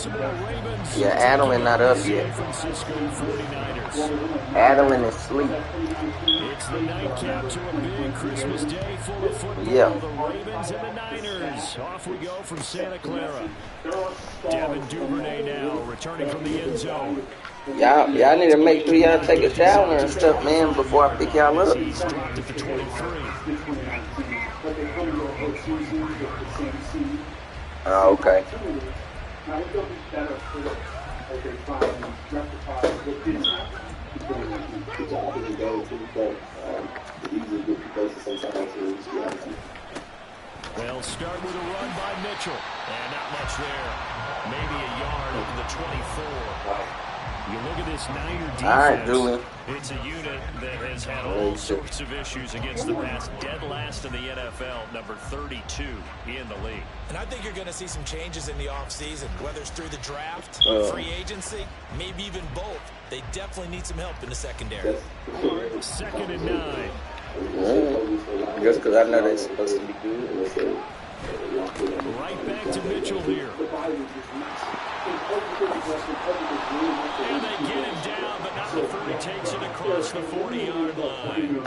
Yeah, Adeline not up yet. Adeline is asleep. It's the nightcap to a big Christmas day full of football. Yeah. The Ravens and the Niners. Off we go from Santa Clara. Devin Duvernay now returning from the end zone. Y'all need to make sure y'all take a shower and stuff, man, before I pick y'all up. He's dropped at the 23. Oh, okay. They'll start with a run by Mitchell. And not much there. Maybe a yard over the 24. You look at this Niner defense. All right, Julian. It's a unit that has had all sorts of issues against the pass. Dead last in the NFL, number 32 in the league. And I think you're going to see some changes in the offseason, whether it's through the draft, free agency, maybe even both. They definitely need some help in the secondary. 2nd and 9. Just because I know they're supposed to be good. Right back to Mitchell here. And they get him down, but not before he takes it across the 40-yard line.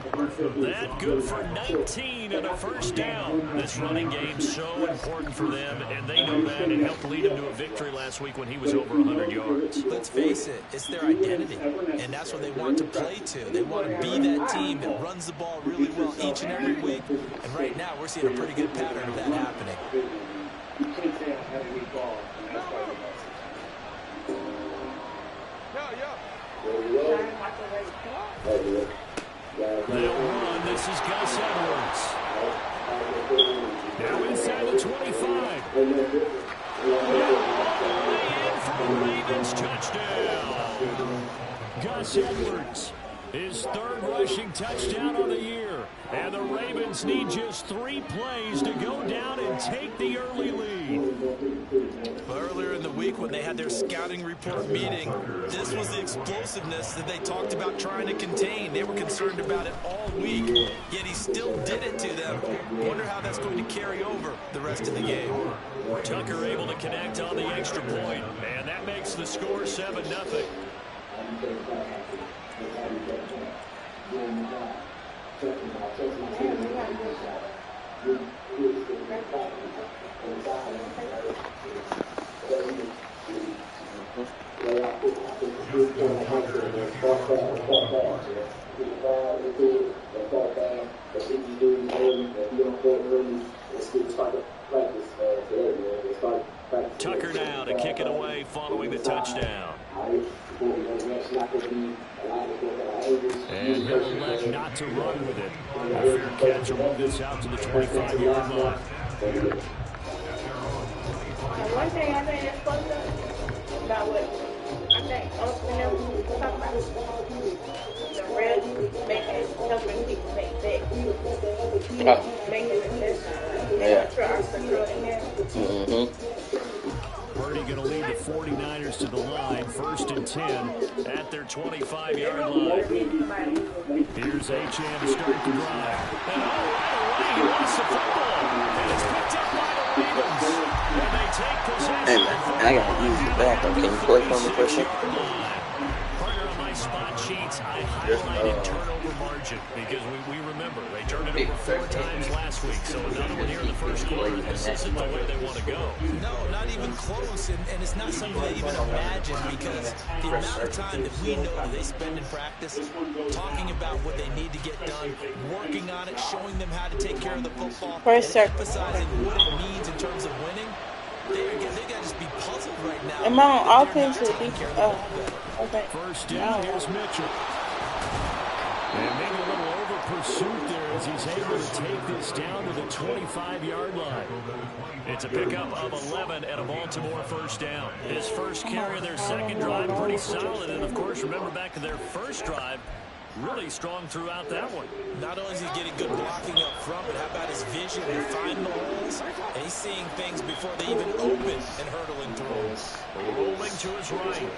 That good for 19 and a first down. This running game so important for them, and they know that. It helped lead him to a victory last week when he was over 100 yards. Let's face it, it's their identity, and that's what they want to play to. They want to be that team that runs the ball really well each and every week, and right now we're seeing a pretty good pattern of that happening. They'll run. This is Gus Edwards. Now inside the 25. All the way in for the Ravens touchdown. Gus Edwards, his 3rd rushing touchdown of the year. And the Ravens need just 3 plays to go down and take the early lead. Earlier in the week when they had their scouting report meeting, this was the explosiveness that they talked about trying to contain. They were concerned about it all week, yet he still did it to them. Wonder how that's going to carry over the rest of the game. Tucker able to connect on the extra point, and that makes the score 7-0. Tucker now to kick it away following the touchdown. And he'll elect not to run with it. A fair catch will move this out to the 25-yard line. One thing I think is fucked up about what I think Austin Evans was talking about, the refs helping people make bets. Making investments. Yeah. Purdy going to lead the 49ers to the line. 1st and 10 at their 25-yard line. Here's Achane to start the drive. And right away, he lost the football. And it's picked up by the Ravens. And they take possession. I got to use the bathroom. Can you play for me for a second? Partner on my spot sheets, I highlighted turnover margin because we remember they turned it over 4 times last week. So another one here in the first quarter. This isn't the way they want to go. No, not even close, and it's not something they even imagine because the amount of time that we know they spend in practice talking about what they need to get done, working on it, showing them how to take care of the football, and emphasizing what it means in terms of winning. They got to just be puzzled right now. Am I on offense or defense? Oh, okay. First down, here's Mitchell. And maybe a little over pursuit there as he's able to take this down to the 25-yard line. It's a pickup of 11 and a Baltimore first down. His first carry of their second drive, pretty solid. And, of course, remember back to their first drive, really strong throughout that one. Not only is he getting good blocking up front, but how about his vision to find the holes? And he's seeing things before they even open and hurdling through. Rolling to his right.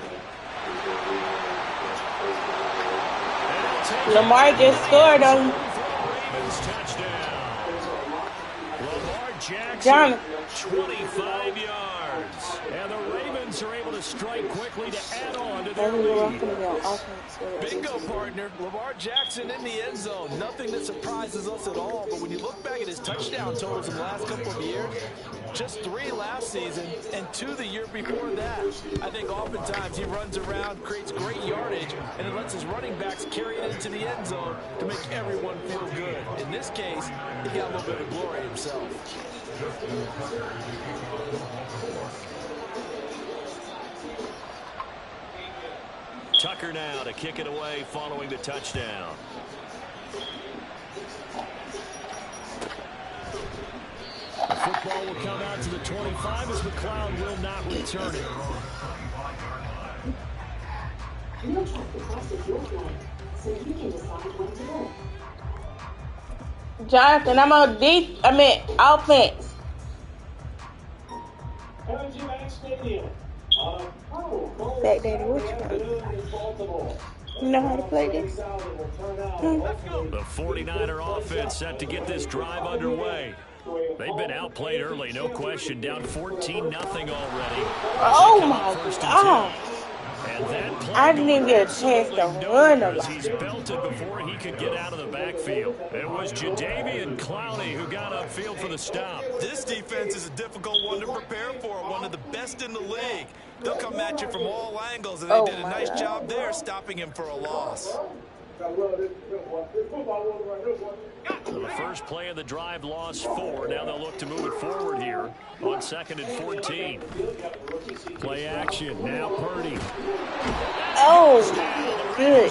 Lamar just scored on Ravens touchdown. Lamar Jackson, 25 yards. And the Ravens Ravens are able to strike quickly to add on to their lead. Bingo, partner. Lamar Jackson in the end zone. Nothing that surprises us at all. But when you look back at his touchdown totals in the last couple of years, just 3 last season and 2 the year before that. I think oftentimes he runs around, creates great yardage, and then lets his running backs carry it into the end zone to make everyone feel good. In this case, he got a little bit of glory himself. Tucker now to kick it away following the touchdown. The football will come out to the 25 as McLeod will not return it. Jonathan, I'm on offense. Back Daddy, which one? You know how to play this? The 49er offense set to get this drive underway. They've been outplayed early, no question. Down 14-0 already. Oh my God. And that I didn't even get a chance to run him. He's belted before he could get out of the backfield. It was Jadeveon Clowney who got upfield for the stop. This defense is a difficult one to prepare for, one of the best in the league. They'll come at you from all angles, and they did a nice job there stopping him for a loss. So the first play of the drive lost 4. Now they'll look to move it forward here on 2nd and 14. Play action. Now Purdy. Oh, good.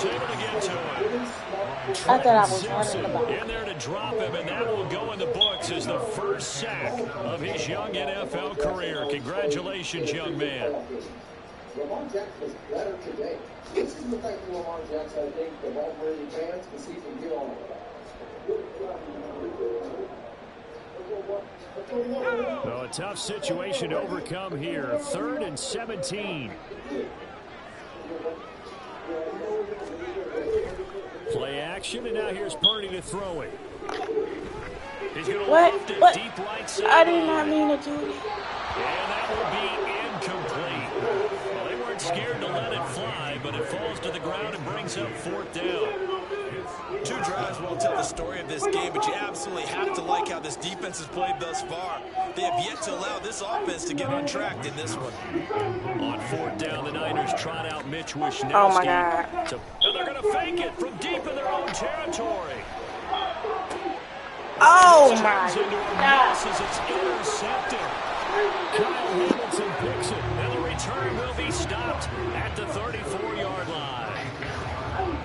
I thought I was Simpson in there to drop him, and that will go in the books as the first sack of his young NFL career. Congratulations, young man. Lamar Jackson was better today. This is the thing for Lamar Jackson, I think, the Wolverine fans, because he can get on it. Well, a tough situation to overcome here. 3rd and 17. Play action, and now here's Purdy to throw it. He's going to lift it deep right side. I did not mean to do it. And that will be incomplete. Well, they weren't scared to let it fly, but it falls to the ground and brings up 4th down. 2 drives won't tell the story of this game, but you absolutely have to like how this defense has played thus far. They have yet to allow this offense to get on track in this one. On 4th down, the Niners trot out Mitch Wishnowsky. Oh, my God. And they're going to fake it from deep in their own territory. Oh, my As God. it's intercepted. Kyle Hamilton picks it, and the return will be stopped at the 34-yard line.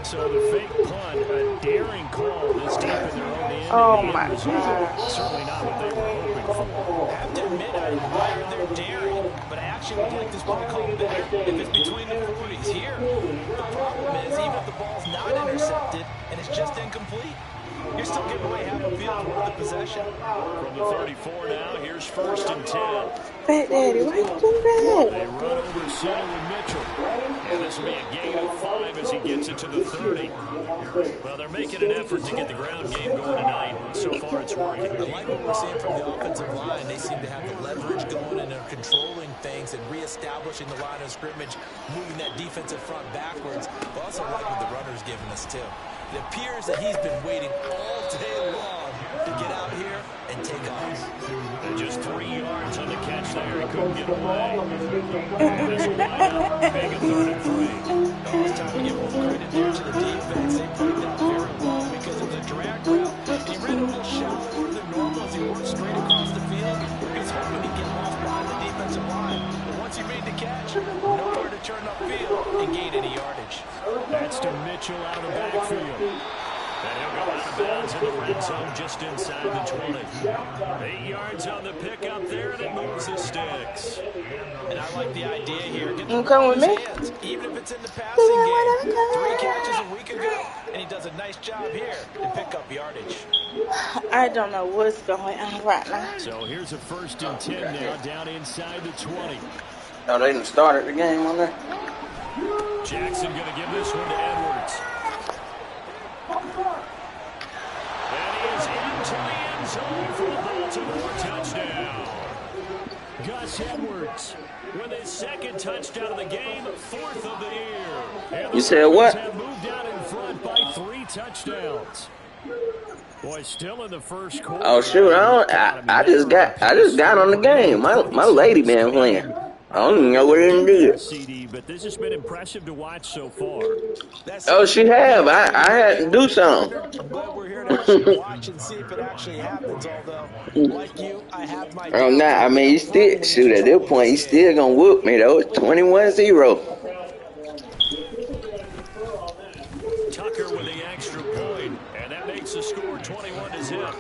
So the fake punt, a daring call this deep in their own end. Oh, my God. Certainly not what they were hoping for. I have to admit, I admire their daring, but I actually would like this one called better if it's between the 40s here. The problem is, even if the ball's not intercepted and it's just incomplete, you're still giving away half the field for the possession. From the 34 now, here's 1st and 10. Back Daddy, why you do that? They run over center with Mitchell. And this will be a gain of 5 as he gets it to the 30. Well, they're making an effort to get the ground game going tonight. So far, it's working. I like what we're seeing from the offensive line. They seem to have the leverage going, and they're controlling things and reestablishing the line of scrimmage, moving that defensive front backwards. But also like what the runner's giving us, too. It appears that he's been waiting all day long to get out here and take off. And just 3 yards on the catch there. He couldn't get away. This will wind up being a 3rd and 3. Oh, it's time to give more credit there to the defense. They played that very well because it was a drag route. And he ran a little shallower than normal as he worked straight across the field. He was hoping to get lost behind the defensive line. But once he made the catch, nowhere to turn upfield and gain any yardage. That's to Mitchell out of the backfield. And he'll go out of bounds in the red zone just inside the 20. 8 yards on the pickup there, and it moves the sticks. And I like the idea here. Get You come with me? hands, even if it's in the passing game. 3 catches a week ago, and he does a nice job here to pick up yardage. I don't know what's going on right now. So here's a 1st and 10 now, down inside the 20. No, they didn't start the game on there. Jackson going to give this one to Edwards. And he is into the end zone for a Baltimore touchdown. Gus Edwards with his second touchdown of the game, 4th of the year. And You said what? have moved out in front by 3 touchdowns. Boy, still in the first quarter. Oh shoot! I just got on the game. My lady been playing. I don't even know what it did. CD, but this has been impressive to watch so far. Oh, she have. I had to do something. I'm glad we're here to actually watch and see if it actually happens. Although, like you, I have my. I'm not. I mean, you still shoot at this point. You still gonna whoop me though. It's 21-0. Tucker with the extra point, and that makes the score 21-0.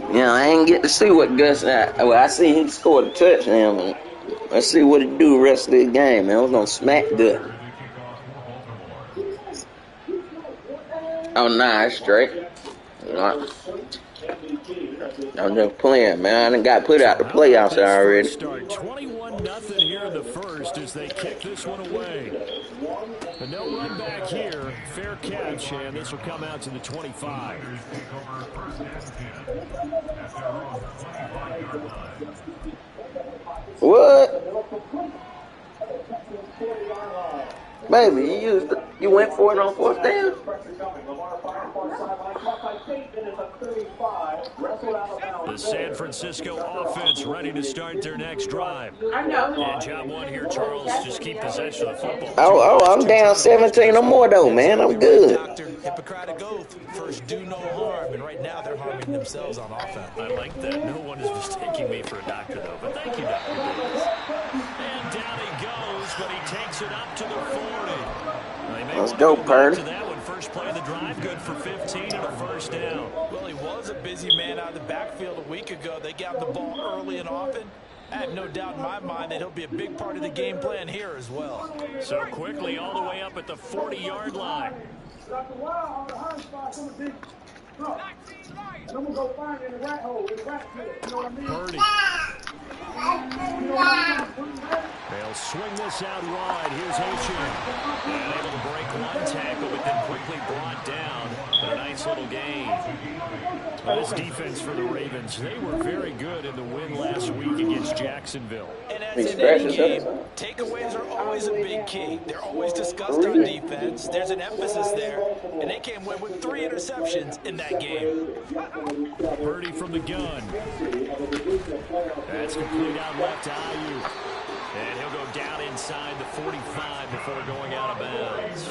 You know, I ain't get to see what Gus. Well, I see he scored a touchdown. Let's see what he do the rest of the game, man. I was gonna smack good. Oh, nah, it's straight. I'm just playing, man. I done got put out the playoffs already. Start 21-0 here in the first as they kick this one away. But no run back here. Fair catch, and this will come out to the 25. What? Baby, you went for it on 4th down? The San Francisco offense ready to start their next drive. I know. And job one here, Charles. Just keep possession of the football. Oh, I'm down 17 or more though, man. I'm good. Doctor, Hippocratic oath. First, do no harm, and right now they're harming themselves on offense. I like that. No one is mistaking me for a doctor, though. But thank you, Dr. Davis. And down he goes, but he takes it up to the 40. Let's go, Purdy. That one, first play of the drive, good for 15 and a first down. Well, he was a busy man out of the backfield a week ago. They got the ball early and often. I have no doubt in my mind that he'll be a big part of the game plan here as well. So quickly all the way up at the 40-yard line. Purdy. They'll swing this out wide. Here's Achane. And able to break one tackle, but then quickly brought down. But a nice little gain. Well, this defense for the Ravens, they were very good in the win last week against Jacksonville. And as in any game, takeaways are always a big key. They're always discussed on defense. There's an emphasis there. And they came away with 3 interceptions in that game. Purdy from the gun. That's complete out left to Ayuk. And he'll go down inside the 45 before going out of bounds.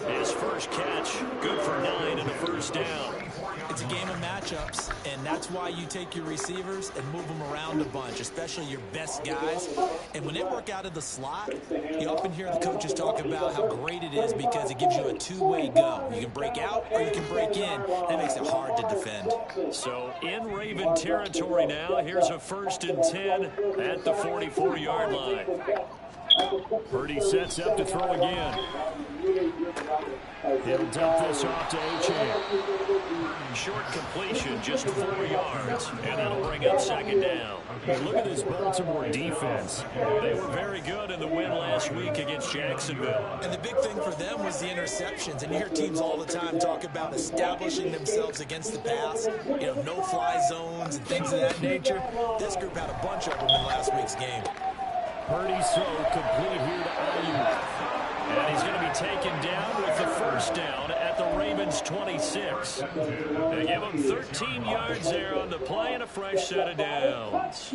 His first catch, good for 9 and a first down. It's a game of matchups, and that's why you take your receivers and move them around a bunch, especially your best guys. And when they work out of the slot, you often hear the coaches talk about how great it is because it gives you a two-way go. You can break out or you can break in. That makes it hard to defend. So in Raven territory now, here's a 1st and 10 at the 44-yard line. Purdy sets up to throw again. He'll dump this off to Achane. Short completion, just 4 yards, and that'll bring up 2nd down. Look at this Baltimore defense. They were very good in the win last week against Jacksonville. And the big thing for them was the interceptions. And you hear teams all the time talk about establishing themselves against the pass, no-fly zones and things of that nature. This group had a bunch of them in last week's game. Purdy's throw complete here to Ayuk. And he's going to be taken down with the first down at the Ravens' 26. They give him 13 yards there on the play and a fresh set of downs.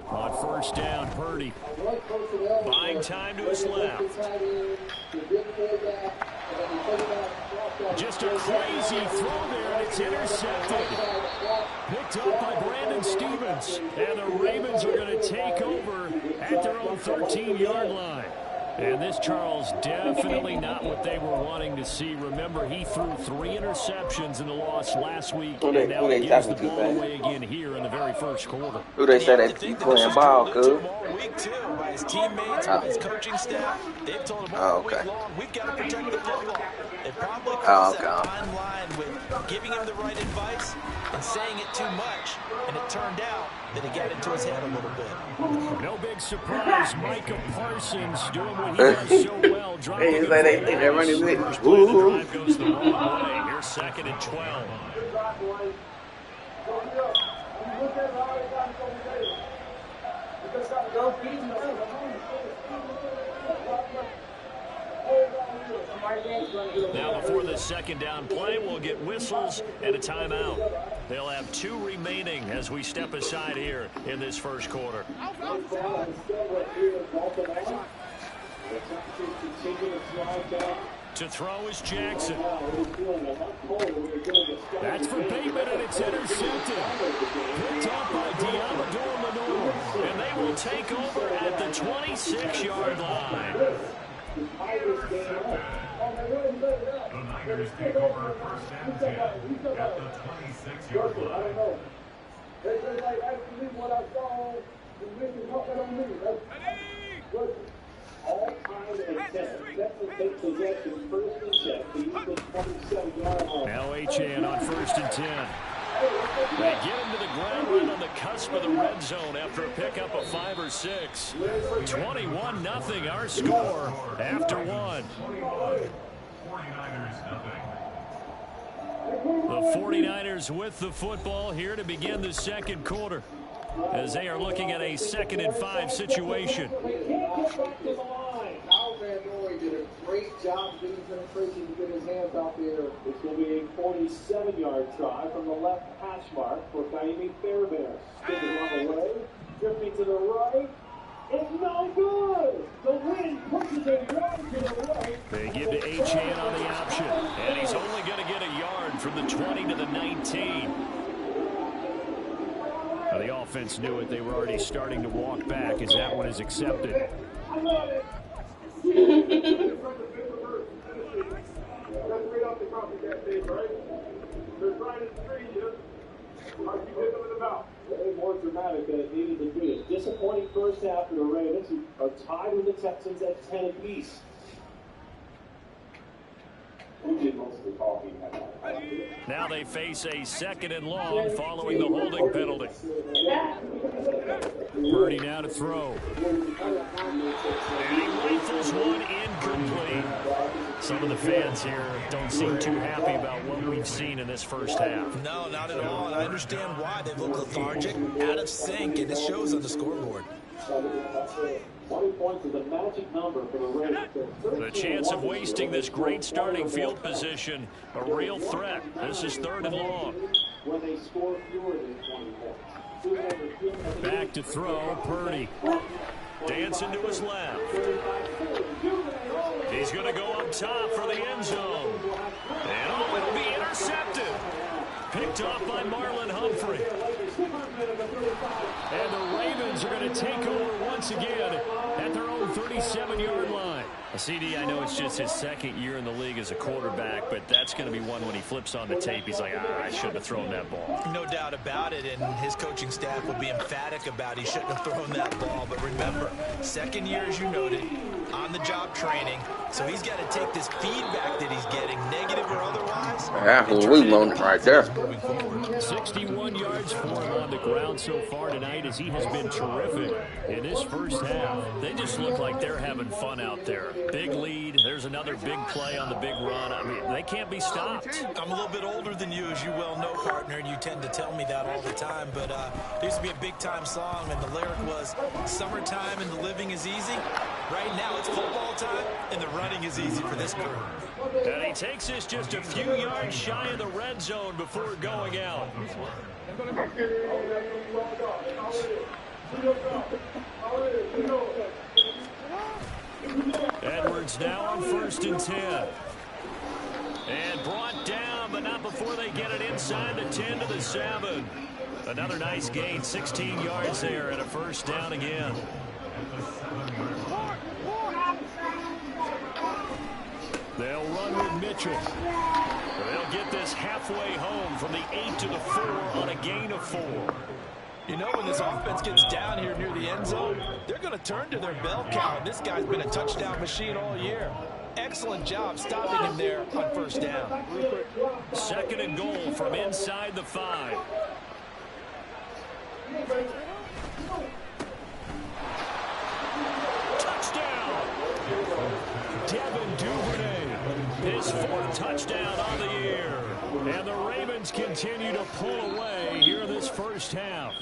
On first down, Purdy buying time to his left. Just a crazy throw there, and it's intercepted. Picked up by Brandon Stephens. And the Ravens are going to take over at their own 13-yard line. And this, Charles, definitely not what they were wanting to see. Remember, he threw 3 interceptions in the loss last week, and now he gives the ball away again here in the very first quarter. Who they said they keep playing ball, cool? Week 2, by his teammates, by his coaching staff, they've told him all week long, we've got to protect the football. They probably crossed that fine line with giving him the right advice and saying it too much, and it turned out that it got into his head a little bit. No big surprise, Micah Parsons doing what he does so well ball dropped. Hey, it's like they think they're running with it. First play of the drive goes the wrong way. Here's 2nd and 12. Now before the 2nd down play, we'll get whistles and a timeout. They'll have 2 remaining as we step aside here in this first quarter. To throw is Jackson. That's for Bateman, and it's intercepted. Picked up by Diamador Lenore. And they will take over at the 26-yard line. The Niners take over 1st and 10 at the 26-yard line. Now Achane on 1st and 10. They get him to the ground right on the cusp of the red zone after a pickup of 5 or 6. 21-0 our score after 1. 49ers nothing. The 49ers with the football here to begin the second quarter as they are looking at a 2nd and 5 situation. Did a great job getting penetration to get his hands out there. This will be a 47-yard try from the left hash mark for Naimi Fairbairn. Spinning on the way, drifting to the right. It's no good. The wind pushes it right to the right. They give to Achane on the option, and he's only going to get a yard from the 20 to the 19. Now, the offense knew it. They were already starting to walk back as that one is accepted. I love it. Way more dramatic than it needed to be. A disappointing first half for the Ravens, who are tied with the Texans at 10 apiece. Who did most of the talking? Now they face a 2nd and long following the holding penalty. Purdy now to throw. And he rifles one incomplete. Some of the fans here don't seem too happy about what we've seen in this first half. No, not at all, and I understand why. They look lethargic, out of sync, and it shows on the scoreboard. 20 points is a magic number for the Ravens. The chance of wasting this great starting field position, a real threat. This is 3rd and long. When they score fewer than 20 points. Back to throw, Purdy. Dancing to his left. He's going to go up top for the end zone. And oh, it'll be intercepted. Picked off by Marlon Humphrey. And the Ravens are going to take over once again at their own 37-yard line. CD, I know it's just his 2nd year in the league as a quarterback, but that's going to be one when he flips on the tape. He's like, I shouldn't have thrown that ball. No doubt about it, and his coaching staff will be emphatic about he shouldn't have thrown that ball. But remember, 2nd year, as you noted, on-the-job training, so he's got to take this feedback that he's getting, negative or otherwise. That's what we want right there. 61 yards for him on the ground so far tonight as he has been terrific in this first half. They just look like they're having fun out there. Big lead. There's another big play on the big run. I mean, they can't be stopped. I'm a little bit older than you, as you well know, partner, and you tend to tell me that all the time. But there used to be a big-time song, and the lyric was, summertime and the living is easy. Right now, it's football time, and the running is easy for this crew. And he takes us just a few yards shy of the red zone before going out. Edwards now on 1st and 10. And brought down, but not before they get it inside the 10 to the 7. Another nice gain, 16 yards there, and a 1st down again. They'll run with Mitchell. They'll get this halfway home from the 8 to the 4 on a gain of 4. You know, when this offense gets down here near the end zone, they're going to turn to their bell cow. This guy's been a touchdown machine all year. Excellent job stopping him there on 1st down. 2nd and goal from inside the 5. Touchdown! 4th touchdown on the year. And the Ravens continue to pull away here in this first half.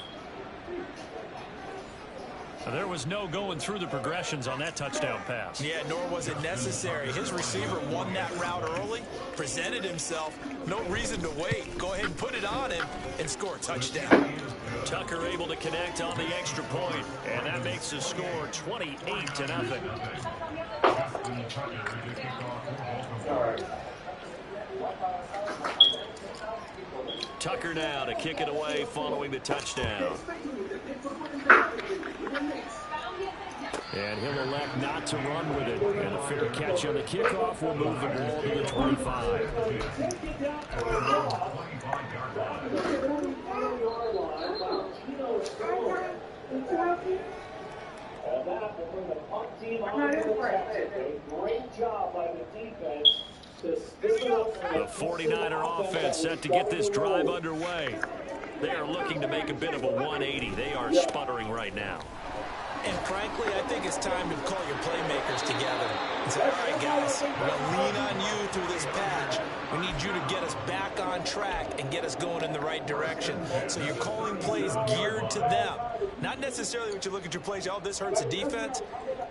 There was no going through the progressions on that touchdown pass. Yeah, nor was it necessary. His receiver won that route early, presented himself. No reason to wait. Go ahead and put it on him and score a touchdown. Tucker able to connect on the extra point, and that makes the score 28-0. Tucker now to kick it away following the touchdown. And he'll elect not to run with it. And a fair catch on the kickoff will move the ball to the 25. Great job by the defense. The 49er offense set to get this drive underway. They are looking to make a bit of a 180. They are sputtering right now. And frankly, I think it's time to call your playmakers together and say, all right, guys, we're going to lean on you through this patch. We need you to get us back on track and get us going in the right direction. So you're calling plays geared to them. Not necessarily what you look at your plays, oh, this hurts the defense.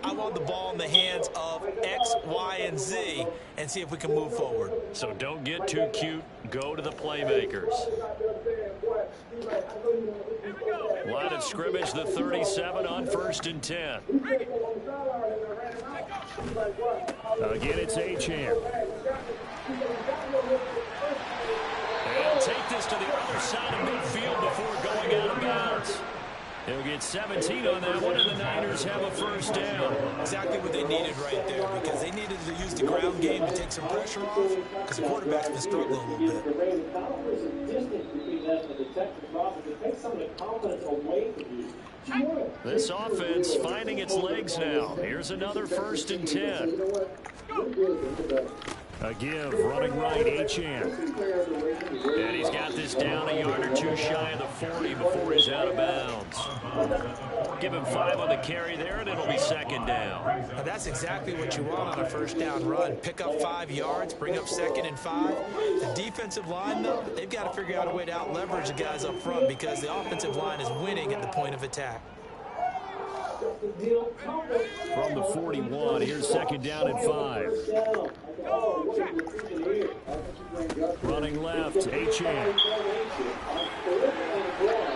I want the ball in the hands of X, Y, and Z and see if we can move forward. So don't get too cute. Go to the playmakers. Line of scrimmage, the 37 on 1st and 10. Again, it's Achane. And take this to the other side of midfield before going out of bounds. He'll get 17 on that one, and the Niners have a first down. Exactly what they needed right there, because they needed to use the ground game to take some pressure off, because the quarterback's been struggling a little bit. This offense finding its legs now. Here's another 1st and 10. A give, running right, Achane. And he's got this down a yard or two shy of the 40 before he's out of bounds. Give him 5 on the carry there, and it'll be 2nd down. Now that's exactly what you want on a 1st down run. Pick up 5 yards, bring up 2nd and 5. The defensive line, though, they've got to figure out a way to out-leverage the guys up front because the offensive line is winning at the point of attack. From the 41, here's 2nd down and 5. Running left, Achane.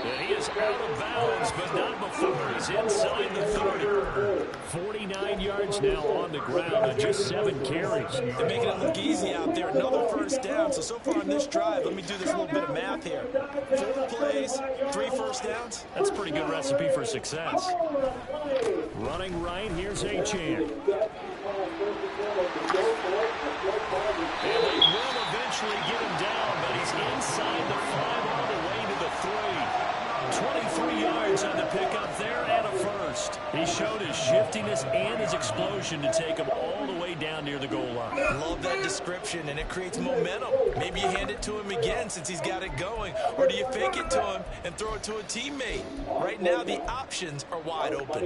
And he is out of bounds, but not before he's inside the 30. 49 yards now on the ground on just 7 carries. They're making it look easy out there. Another 1st down. So far in this drive, let me do this little bit of math here. 4 plays, 3 first downs. That's a pretty good recipe for success. Running right, here's Achane. And they will eventually get him down, but he's inside the 5 all the way to the 3. 23 yards on the pickup there and a first. He showed his shiftiness and his explosion to take him all the way down near the goal line. Love that description, and it creates momentum. Maybe you hand it to him again since he's got it going, or do you fake it to him and throw it to a teammate? Right now, the options are wide open.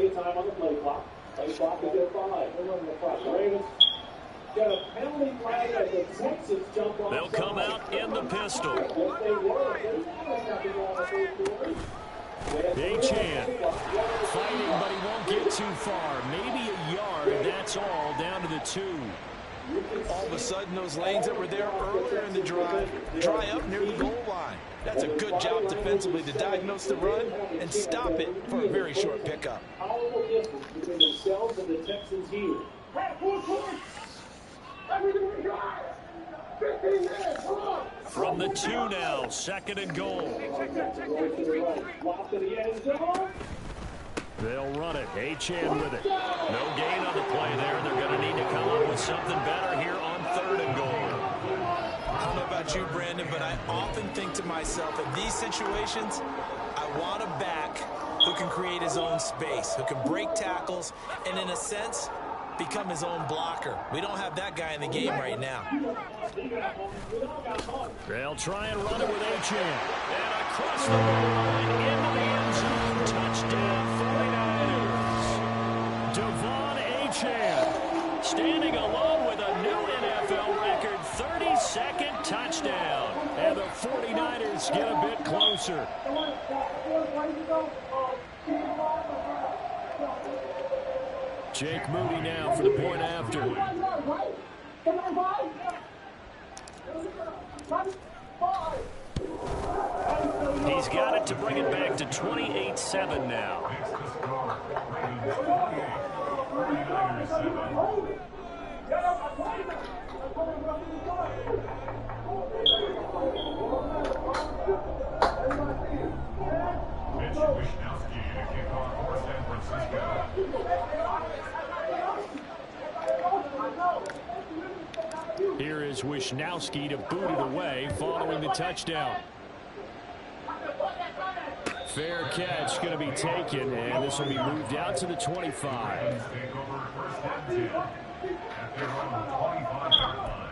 They'll come out in the pistol. Achane fighting, but he won't get too far. Maybe a yard, that's all, down to the 2. All of a sudden, those lanes that were there earlier in the drive dry up near the goal line. That's a good job defensively to diagnose the run and stop it for a very short pickup. Powerful distance between themselves and the Texans here. From the 2 now, 2nd and goal. They'll run it. Achane with it. No gain on the play there. They're going to need to come up with something better here on 3rd and goal. I don't know about you, Brandon, but I often think to myself, in these situations, I want a back who can create his own space, who can break tackles, and in a sense, become his own blocker. We don't have that guy in the game right now. They'll try and run it with Achane. And across the line into the end zone. Touchdown, 49ers. Devon Achane standing alone with a new NFL record, 32nd touchdown. And the 49ers get a bit closer. Jake Moody now for the point after. He's got it to bring it back to 28-7 now. Mitch Wishnowsky to kick off for San Francisco. Here is Wishnowsky to boot it away following the touchdown. Fair catch going to be taken, and this will be moved out to the 25. Take over first and 10 at their own 25-yard line.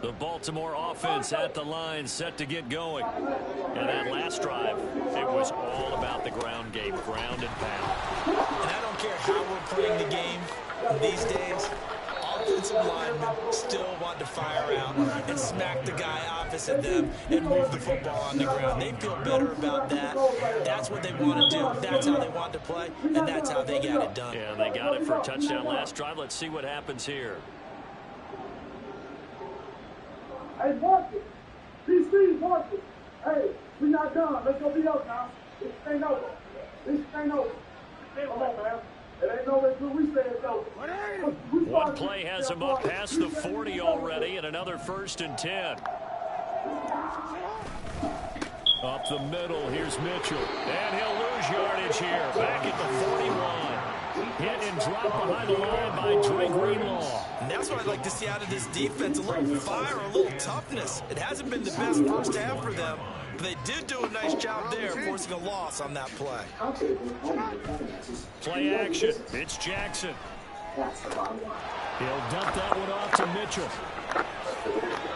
The Baltimore offense at the line, set to get going. And that last drive, it was all about the ground game, ground and pound. And I don't care how we're playing the game these days, offensive linemen still want to fire out and smack the guy opposite them and move the football on the ground. They feel better about that. That's what they want to do. That's how they want to play, and that's how they got it done. Yeah, they got it for a touchdown last drive. Let's see what happens here. Hey, Marcus. PC, Marcus. Hey, we're not done. Let's go be up now. This ain't over. This ain't over. Come on, man. It ain't over until we say it's over. One play has him up past the 40 already, and another 1st and 10. Up the middle, here's Mitchell. And he'll lose yardage here. Back at the 41. Hit and dropped behind the line by Dre Greenlaw. And that's what I'd like to see out of this defense. A little fire, a little toughness. It hasn't been the best first half for them, but they did do a nice job there, forcing a loss on that play. Play action. It's Jackson. He'll dump that one off to Mitchell.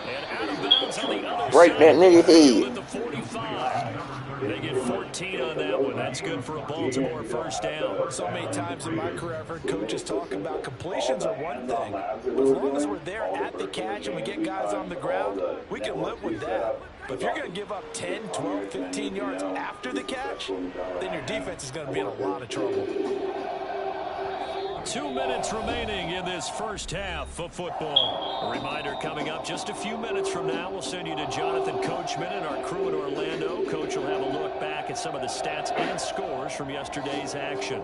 And out of bounds on the other Right side. that nigga head. With the 45. They get 14 on that one. That's good for a Baltimore first down. So many times in my career, I've heard coaches talk about completions are one thing. But as long as we're there at the catch and we get guys on the ground, we can live with that. But if you're going to give up 10, 12, 15 yards after the catch, then your defense is going to be in a lot of trouble. 2 minutes remaining in this first half of football. A reminder coming up just a few minutes from now. We'll send you to Jonathan Coachman and our crew in Orlando. Coach will have a look back at some of the stats and scores from yesterday's action.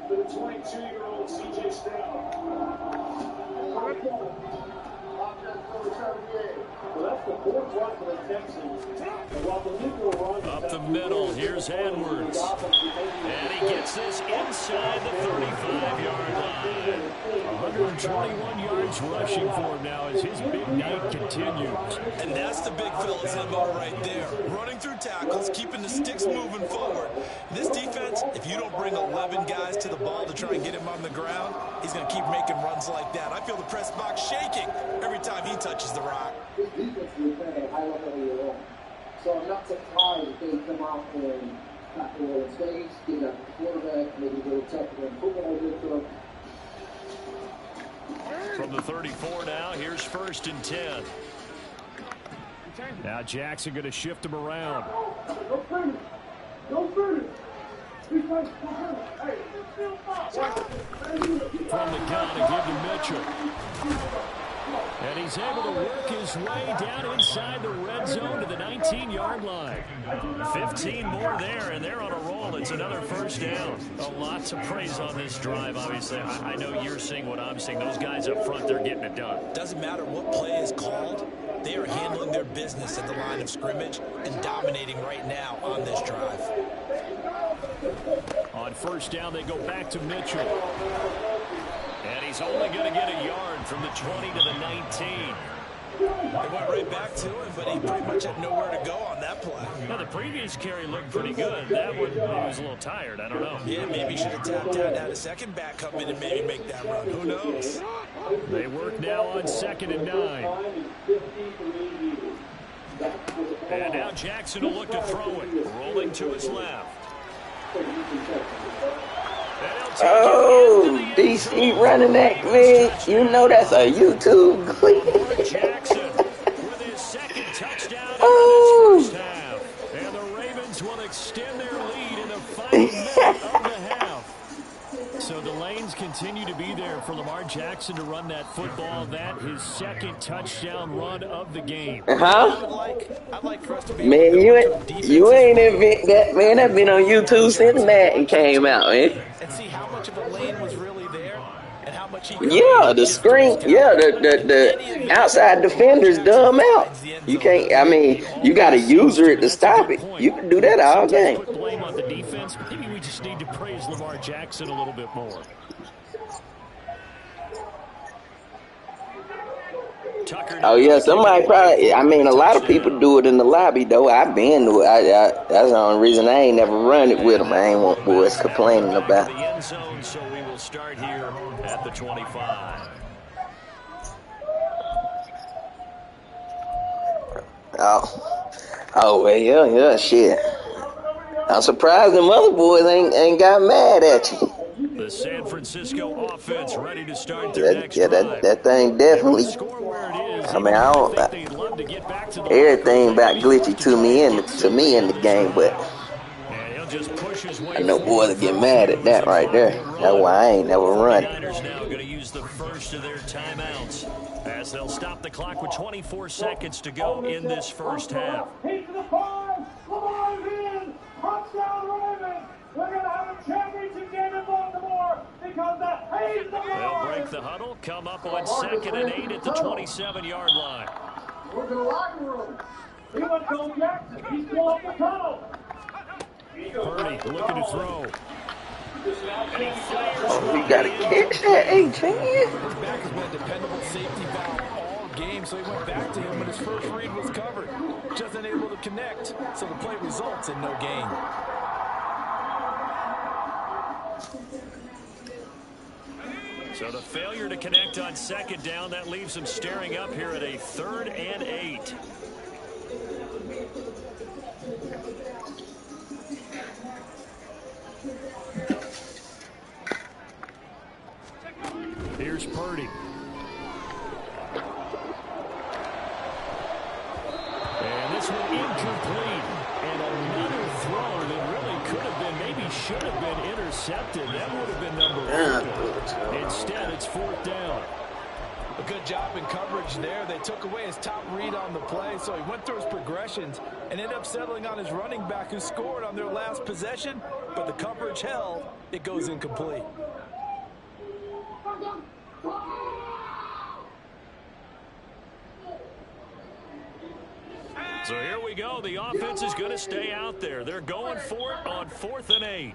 The 22-year-old C.J. Stroud. Well, that's the 4th run for the Texans. Up the middle, here's Edwards. And he gets this inside the 35-yard line. 121 yards rushing for him now as his big night continues. And that's the big fella's MO right there. Running through tackles, keeping the sticks moving forward. This defense, if you don't bring 11 guys to the ball to try and get him on the ground, he's going to keep making runs like that. I feel the press box shaking every time he touches the rock. This defense is playing at a high level all year long. So I'm not surprised if they come out and tackle all the stage, get that quarterback, maybe go tackle them football with them. From the 34 now, here's 1st and 10. Now Jackson going to shift him around. Don't finish. Don't finish. From the gun to give to Mitchell. And he's able to work his way down inside the red zone to the 19-yard line. 15 more there, and they're on a roll. It's another first down. A lot to praise on this drive, obviously. I know you're seeing what I'm seeing. Those guys up front, they're getting it done. Doesn't matter what play is called. They are handling their business at the line of scrimmage and dominating right now on this drive. On first down, they go back to Mitchell. And he's only going to get a yard from the 20 to the 19. They went right back to him, but he pretty much had nowhere to go on that play. Now, the previous carry looked pretty good. That one, he was a little tired. I don't know. Yeah, maybe he should have tapped out and had a second back come in and maybe make that run. Who knows? They work now on 2nd and 9. And now Jackson will look to throw it. Rolling to his left. Oh, DC running that, man. You know that's a YouTube glitch. Jackson with his second touchdown Oh. in this first half. And the Ravens will extend their lead in the final minute of the half. So the lanes continue to be there for Lamar Jackson to run that football. That his second touchdown run of the game. I'd like for us to be Man, you ain't invent that, man. That's been on YouTube since Madden came out, man. And see how much of a lane was really there and how much he the screen, the outside defenders dumb out. You can't, I mean, you got to user it to stop it. You can do that all game. Put blame on the defense. Maybe we just need to praise Lamar Jackson a little bit more. Oh yeah, somebody probably. I mean, a lot of people do it in the lobby though. I've been to it. That's the only reason I ain't never run it with them. I ain't want boys complaining about. The end zone, so we will start here at the 25. Oh well, yeah, shit. I'm surprised them other boys ain't got mad at you. The San Francisco offense ready to start their next drive. That thing definitely. I mean, I don't. Everything about glitchy to me in the game, but I know boys will get mad at that right there. That's why I ain't never run. Niners now going to use the first of their timeouts as they'll stop the clock with 24 seconds to go in this first half. He's to the 5. Lamar's in. Touchdown Ravens. We're going to have a championship game in Baltimore because the Hayes They'll break the huddle, come up on 2nd and 8 at the 27-yard line. We're in the locker room. He went to Jackson. He's still up the tunnel. Purdy looking to throw. Oh, we got to catch that, His back has been a dependable safety valve all game, so he went back to him, but his first read was covered. Just unable to connect, so the play results in no gain. So the failure to connect on 2nd down, that leaves him staring up here at a 3rd and 8. Here's Purdy. And this one incomplete. And another throw that really could have been, maybe should have been intercepted. That would have been number 4. Instead, it's 4th down. A good job in coverage there. They took away his top read on the play, so he went through his progressions and ended up settling on his running back who scored on their last possession, but the coverage held. It goes incomplete. So here we go. The offense is going to stay out there. They're going for it on 4th and 8.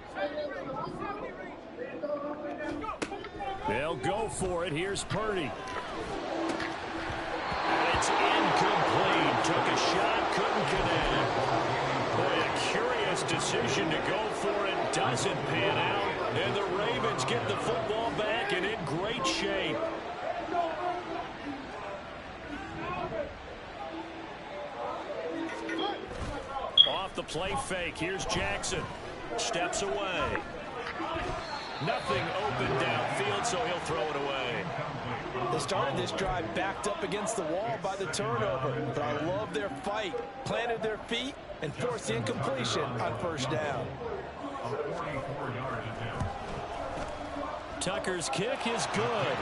They'll go for it. Here's Purdy. And it's incomplete. Took a shot, couldn't connect. Boy, a curious decision to go for it. Doesn't pan out. And the Ravens get the football back and in great shape. Off the play fake. Here's Jackson. Steps away. Nothing open downfield, so he'll throw it away. They started this drive backed up against the wall by the turnover, but I love their fight. Planted their feet and forced the incompletion on 1st down. Tucker's kick is good.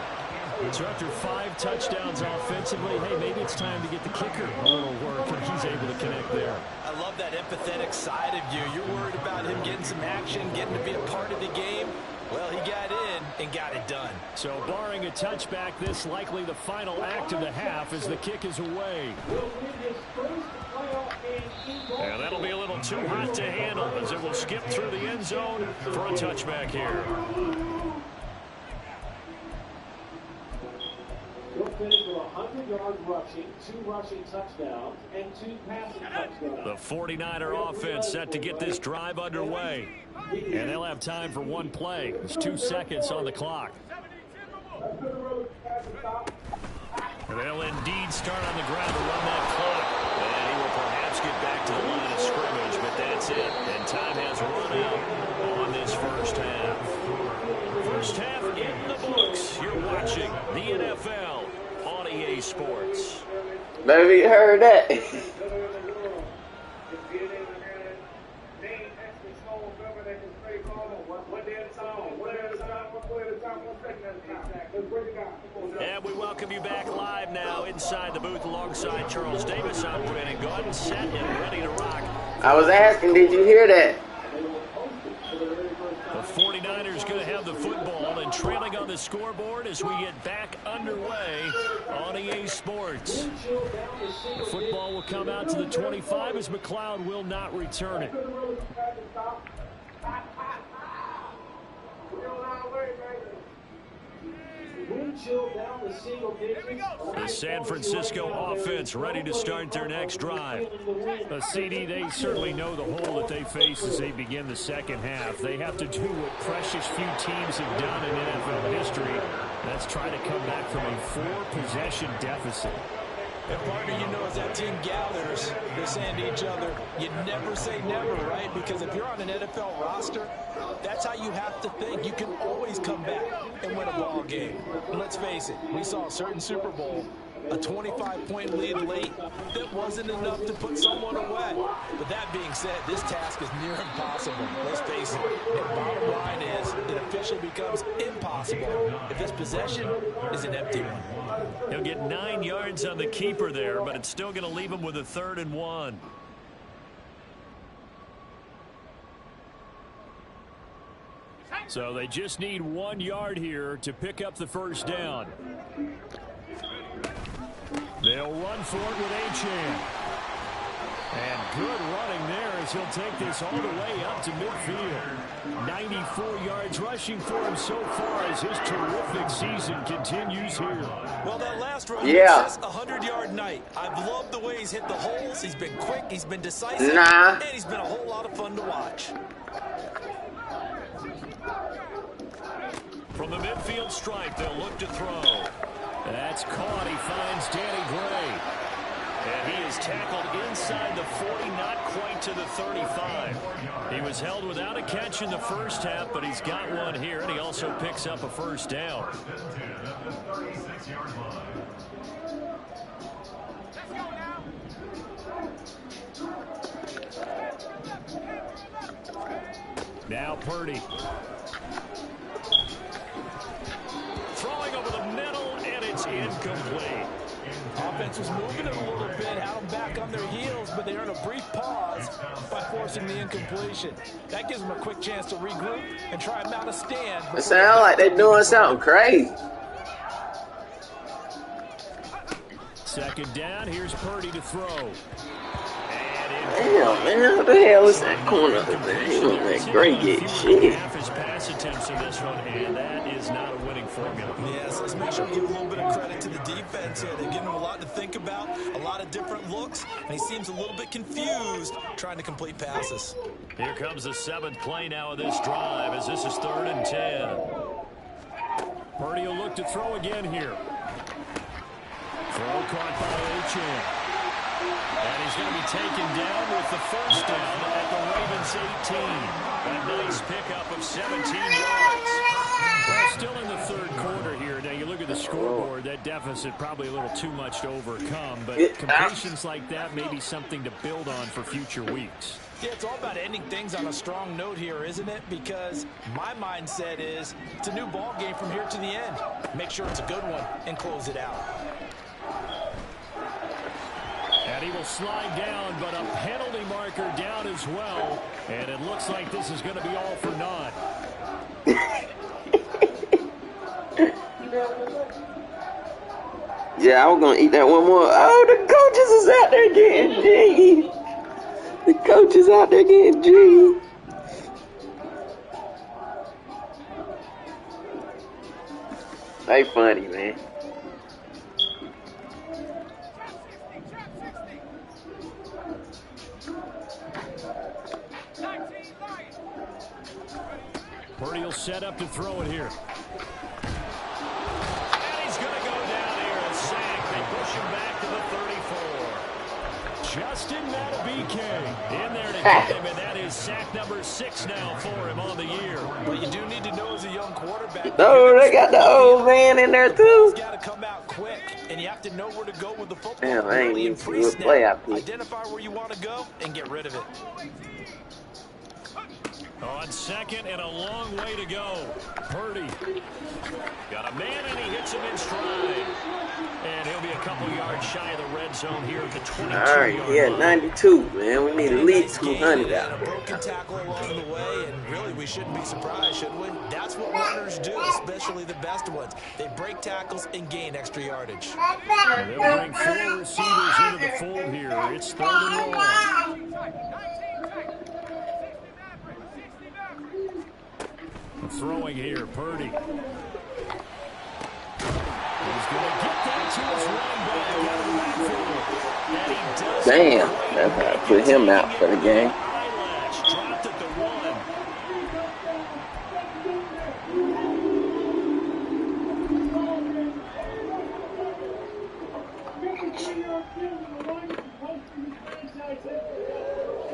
So after 5 touchdowns offensively, hey, maybe it's time to get the kicker a little work, and he's able to connect there. I love that empathetic side of you. You're worried about him getting some action, getting to be a part of the game. Well, he got in and got it done. So barring a touchback, this likely the final act of the half as the kick is away. And that'll be a little too hot to handle as it will skip through the end zone for a touchback here. He'll finish with 100 yards rushing, 2 rushing touchdowns, and 2 passing touchdowns. The 49er offense set to get this drive underway. And they'll have time for one play. There's 2 seconds on the clock. And they'll indeed start on the ground to run that clock. And he will perhaps get back to the line of scrimmage, but that's it. And time has run out Maybe you heard that. And we welcome you back live now inside the booth alongside Charles Davis. I'm Brandon Gaudin, set and ready to rock. I was asking, did you hear that? The 49ers going to have the football and trailing on the scoreboard as we get back underway on EA Sports. The football will come out to the 25 as McLeod will not return it. The San Francisco offense ready to start their next drive. CD, they certainly know the hole that they face as they begin the second half. They have to do what precious few teams have done in NFL history. That's try to come back from a 4-possession deficit. And partner, you know, as that team gathers, they're saying to each other, you never say never, right? Because if you're on an NFL roster, that's how you have to think. You can always come back and win a ball game. And let's face it, we saw a certain Super Bowl, a 25-point lead late, that wasn't enough to put someone away. But that being said, this task is near impossible. Let's face it. And bottom line is, it officially becomes impossible if this possession is an empty one. He'll get 9 yards on the keeper there, but it's still going to leave him with a 3rd and 1. So they just need 1 yard here to pick up the first down. They'll run for it with Achane. And good running there as he'll take this all the way up to midfield. 94 yards rushing for him so far as his terrific season continues here. Well, that last run was a 100-yard night. I've loved the way he's hit the holes. He's been quick. He's been decisive. And he's been a whole lot of fun to watch. From the midfield stripe, they'll look to throw. That's caught. He finds Danny Gray. And he is tackled inside the 40, not quite to the 35. He was held without a catch in the first half, but he's got one here, and he also picks up a first down. Now Purdy. Throwing over the middle, and it's incomplete. Offense was moving it a little bit, had them back on their heels, but they earned a brief pause by forcing the incompletion. That gives them a quick chance to regroup and try and mount a stand. It sounds like they're doing something crazy. Second down, here's Purdy to throw. Damn, man, what the hell is that corner? He don't let Gray get shit. Half his pass attempts in this one, and that is not a winning formula. Yes, let's make sure we give a little bit of credit to the defense here. They're giving him a lot to think about, a lot of different looks, and he seems a little bit confused trying to complete passes. Here comes the 7th play now of this drive as this is 3rd and 10. Purdy will look to throw again here. Throw caught by Achane. And he's going to be taken down with the first down at the Ravens 18. A nice pickup of 17 yards. Well, still in the 3rd quarter here. Now, you look at the scoreboard, that deficit probably a little too much to overcome. But completions like that may be something to build on for future weeks. Yeah, it's all about ending things on a strong note here, isn't it? Because my mindset is it's a new ball game from here to the end. Make sure it's a good one and close it out. And he will slide down, but a penalty marker down as well. And it looks like this is going to be all for naught. Yeah, I was going to eat that one more. Oh, the coaches is out there getting G. The coach is out there getting G. They funny, man. Purdy will set up to throw it here. And he's going to go down here and sack. They push him back to the 34. Justin Madubuike in there to get him, and that is sack number 6 now for him on the year. But you do need to know as a young quarterback. Oh, they got the old man in there too. Got to come out quick, and you have to know where to go with the football. Damn, I ain't Early even and see what pre-snap. play I picked. Identify where you want to go and get rid of it. On second and a long way to go. Purdy got a man, and he hits him in stride. And he'll be a couple yards shy of the red zone here at the 22-yard line. All right, yeah, 92, man. We need at least 200 out A broken tackle along the way, and really we shouldn't be surprised, should we? That's what runners do, especially the best ones. They break tackles and gain extra yardage. And they'll bring 4 receivers into the fold here. It's 3rd and long. Throwing here, Purdy. He's going to get that to his running back out of the backfield. And he does. Damn, that's how I put him out for the game. Eyelash dropped at the 1.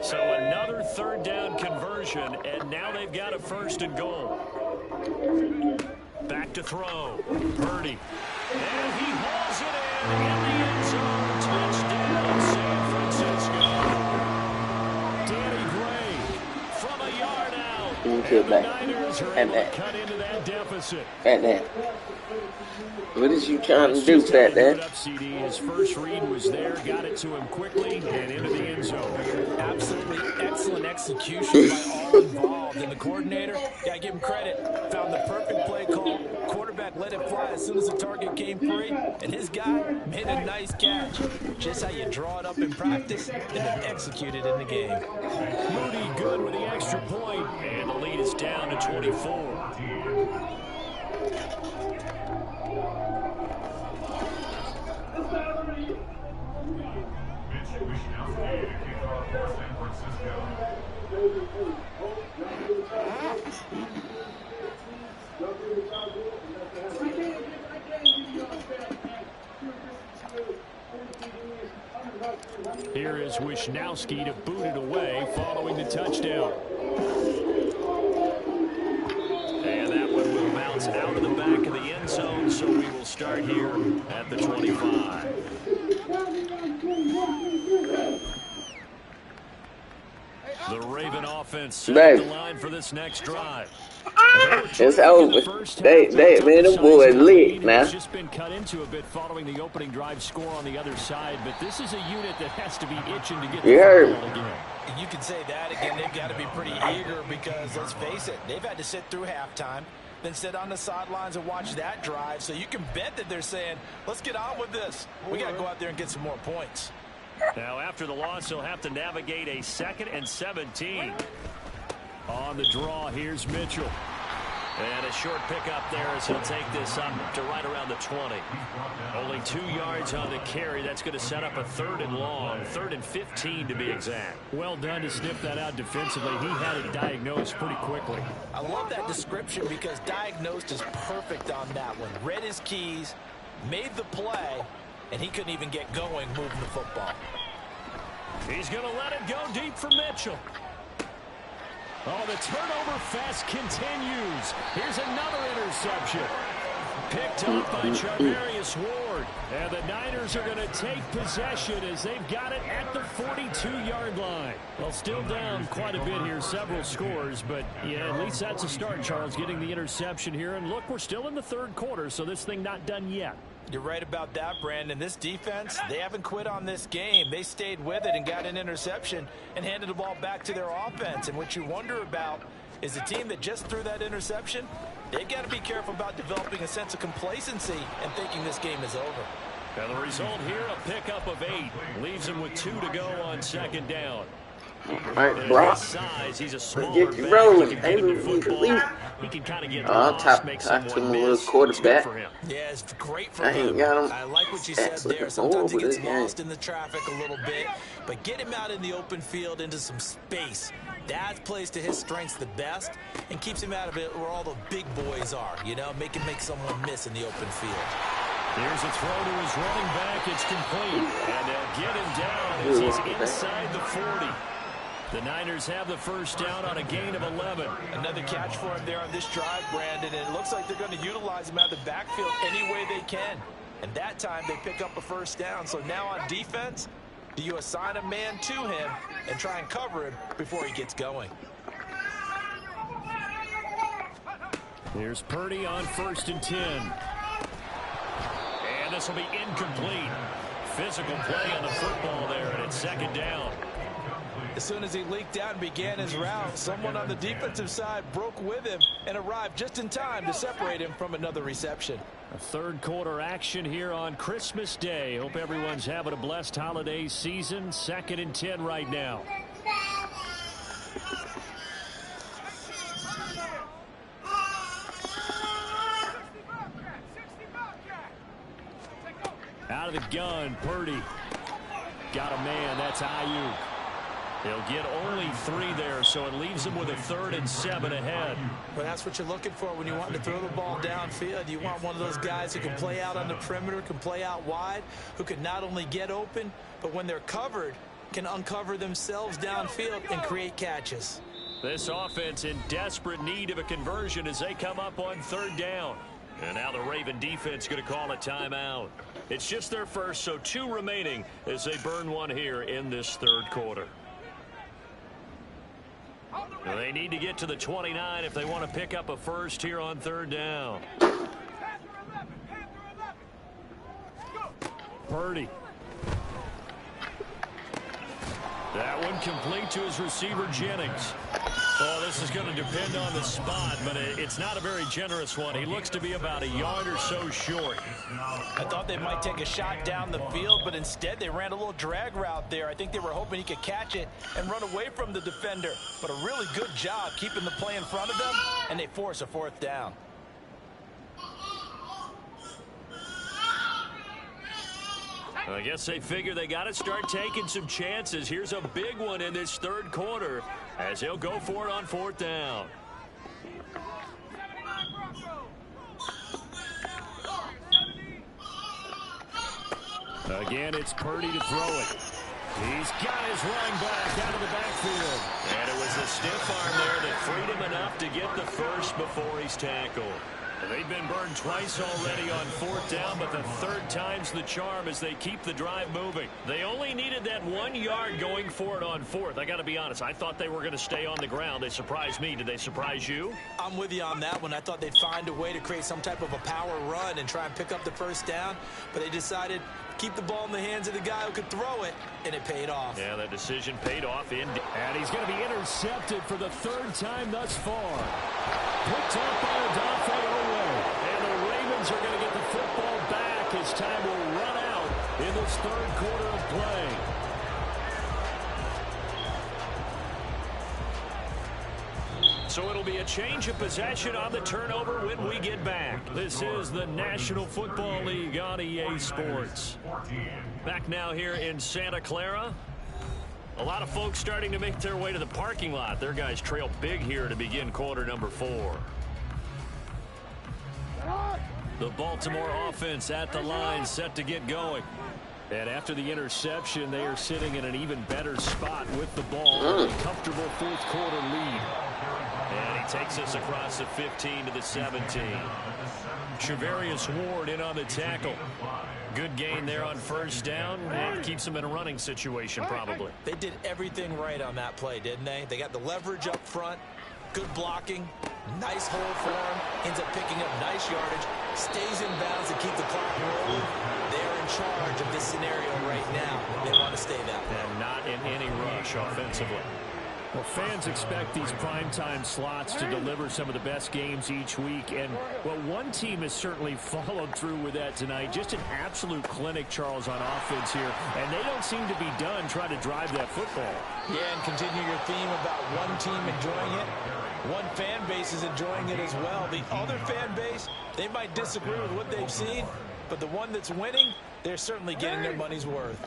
So another 3rd down conversion, and now they've got a 1st and goal. Back to throw. Purdy. And he hauls it in the end zone. Touchdown, San Francisco. Danny Gray from a yard out. Into The that. Niners are And able to that. cut into that deficit. Fat Dan. What is you trying to do, Fat Dan? CD. His first read was there, got it to him quickly, and into the end zone. Absolutely excellent execution by all involved. And the coordinator, gotta give him credit, found the perfect play call. Quarterback let it fly as soon as the target came free, and his guy made a nice catch. Just how you draw it up in practice and then execute it in the game. Moody good with the extra point, and the lead is down to 24. Here is Wisnowski to boot it away following the touchdown. And that one will bounce out of the back of the end zone, so we will start here at the 25. The Raven offense set the line for this next drive. It's over. They man, them boys lit now. It's just been cut into a bit following the opening drive score on the other side, but this is a unit that has to be itching to get You heard ball again. You can say that again. They've got to be pretty eager because, let's face it, they've had to sit through halftime, then sit on the sidelines and watch that drive. So you can bet that they're saying, let's get on with this. We got to go out there and get some more points. Now, after the loss, he'll have to navigate a 2nd and 17. On the draw, here's Mitchell. And a short pickup there as he'll take this up to right around the 20. Only 2 yards on the carry. That's going to set up a 3rd and long, 3rd and 15 to be exact. Well done to sniff that out defensively. He had it diagnosed pretty quickly. I love that description because diagnosed is perfect on that one. Read his keys, made the play, and he couldn't even get going moving the football. He's going to let it go deep for Mitchell. Oh, the turnover fest continues. Here's another interception. Picked up by Charvarius Ward. And the Niners are going to take possession as they've got it at the 42-yard line. Well, still down quite a bit here, several scores. But, yeah, at least that's a start, Charles, getting the interception here. And, look, we're still in the 3rd quarter, so this thing not done yet. You're right about that, Brandon. This defense, they haven't quit on this game. They stayed with it and got an interception and handed the ball back to their offense. And what you wonder about is a team that just threw that interception, they've got to be careful about developing a sense of complacency and thinking this game is over. Now the result here, a pickup of 8. Leaves him with 2 to go on 2nd down. All right, Brock. Size, he's a smaller Get you back. rolling. He can Ain't get into no football. He can kind of get I'll top make to someone my little miss. quarterback. It's good for him. Yeah, it's great for I him. ain't got him. I like what you said Stats there. looking Sometimes he horrible gets this game. lost in the traffic a little bit, but get him out in the open field into some space. That plays to his strengths the best and keeps him out of it where all the big boys are, you know, make someone miss in the open field. Here's a throw to his running back. It's complete. And they'll get him down as he's inside the 40. The Niners have the first down on a gain of 11. Another catch for him there on this drive, Brandon. And it looks like they're going to utilize him out of the backfield any way they can. And that time they pick up a first down. So now on defense, do you assign a man to him and try and cover him before he gets going? Here's Purdy on 1st and 10. And this will be incomplete. Physical play on the football there, and it's 2nd down. As soon as he leaked out and began his route, someone on the defensive side broke with him and arrived just in time to separate him from another reception. A 3rd quarter action here on Christmas Day. Hope everyone's having a blessed holiday season. 2nd and 10 right now. Out of the gun, Purdy. Got a man, that's Ayuk. They'll get only 3 there, so it leaves them with a 3rd and 7 ahead. Well, that's what you're looking for when you want to throw the ball downfield. You want one of those guys who can play out on the perimeter, can play out wide, who can not only get open, but when they're covered, can uncover themselves downfield and create catches. This offense in desperate need of a conversion as they come up on 3rd down. And now the Raven defense going to call a timeout. It's just their first, so 2 remaining as they burn one here in this 3rd quarter. They need to get to the 29 if they want to pick up a first here on 3rd down. Purdy. That one complete to his receiver, Jennings. Well, this is going to depend on the spot, but it's not a very generous one. He looks to be about a yard or so short. I thought they might take a shot down the field, but instead they ran a little drag route there. I think they were hoping he could catch it and run away from the defender. But a really good job keeping the play in front of them, and they force a 4th down. I guess they figure they got to start taking some chances. Here's a big one in this 3rd quarter as he'll go for it on 4th down. Again, it's Purdy to throw it. He's got his running back out of the backfield. And it was a stiff arm there that freed him enough to get the first before he's tackled. They've been burned twice already on 4th down, but the 3rd time's the charm as they keep the drive moving. They only needed that 1 yard going for it on 4th. I got to be honest, I thought they were going to stay on the ground. They surprised me. Did they surprise you? I'm with you on that one. I thought they'd find a way to create some type of a power run and try and pick up the first down, but they decided to keep the ball in the hands of the guy who could throw it, and it paid off. Yeah, that decision paid off. And he's going to be intercepted for the 3rd time thus far. Picked up by Odafe Oweh. And the Ravens are going to get the football back as time will run out in this 3rd quarter of play. So it'll be a change of possession on the turnover when we get back. This is the National Football League on EA Sports. Back now here in Santa Clara. A lot of folks starting to make their way to the parking lot. Their guys trail big here to begin quarter number 4. The Baltimore offense at the line, set to get going. And after the interception, they are sitting in an even better spot with the ball. A comfortable 4th quarter lead. And he takes us across the 15 to the 17. Charvarius Ward in on the tackle. Good gain there on 1st down, and keeps them in a running situation probably. They did everything right on that play, didn't they? They got the leverage up front, good blocking, nice hole for him, ends up picking up nice yardage, stays in bounds to keep the clock rolling. They're in charge of this scenario right now. They want to stay that way. And not in any rush offensively. Well, fans expect these primetime slots to deliver some of the best games each week. And, well, one team has certainly followed through with that tonight. Just an absolute clinic, Charles, on offense here. And they don't seem to be done trying to drive that football. Yeah, and continue your theme about one team enjoying it. One fan base is enjoying it as well. The other fan base, they might disagree with what they've seen, but the one that's winning, they're certainly getting their money's worth.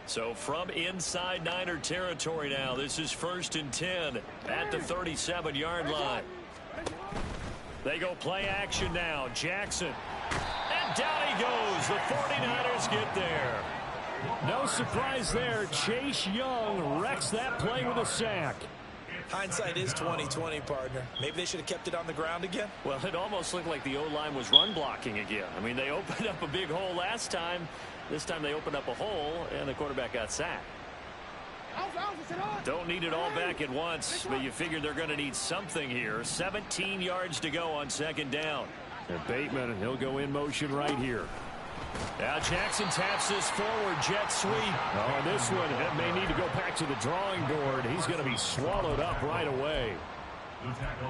So from inside Niner territory now, this is 1st and 10 at the 37-yard line. They go play action now. Jackson. And And down he goes. The 49ers get there. No surprise there. Chase Young wrecks that play with a sack. Hindsight is 20/20, partner. Maybe they should have kept it on the ground again. Well, it almost looked like the O-line was run blocking again. I mean, they opened up a big hole last time. This time they opened up a hole, and the quarterback got sacked. Don't need it all back at once, but you figure they're going to need something here. 17 yards to go on second down. And Bateman, and he'll go in motion right here. Now Jackson taps this forward jet sweep. Oh, this one may need to go back to the drawing board. He's going to be swallowed up right away.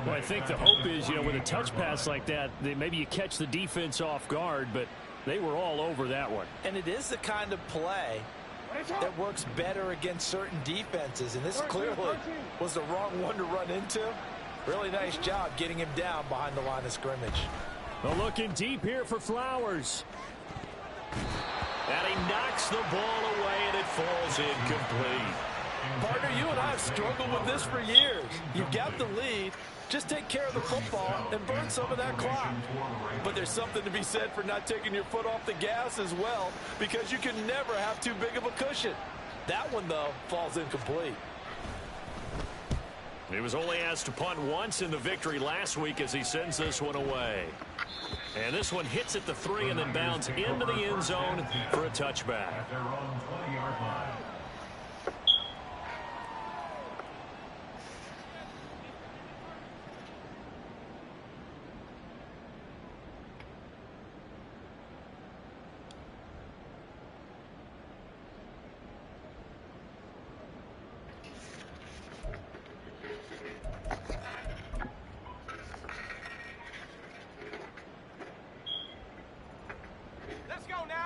Well, I think the hope is, with a touch pass like that, maybe you catch the defense off guard, but they were all over that one. And it is the kind of play that works better against certain defenses, and this clearly was the wrong one to run into. Really nice job getting him down behind the line of scrimmage. Well, looking deep here for Flowers. And he knocks the ball away, and it falls incomplete. Partner, you and I have struggled with this for years. You've got the lead. Just take care of the football and burn some of that clock. But there's something to be said for not taking your foot off the gas as well, because you can never have too big of a cushion. That one, though, falls incomplete. He was only asked to punt once in the victory last week as he sends this one away. And this one hits at the 3 and then bounds into the end zone for a touchback.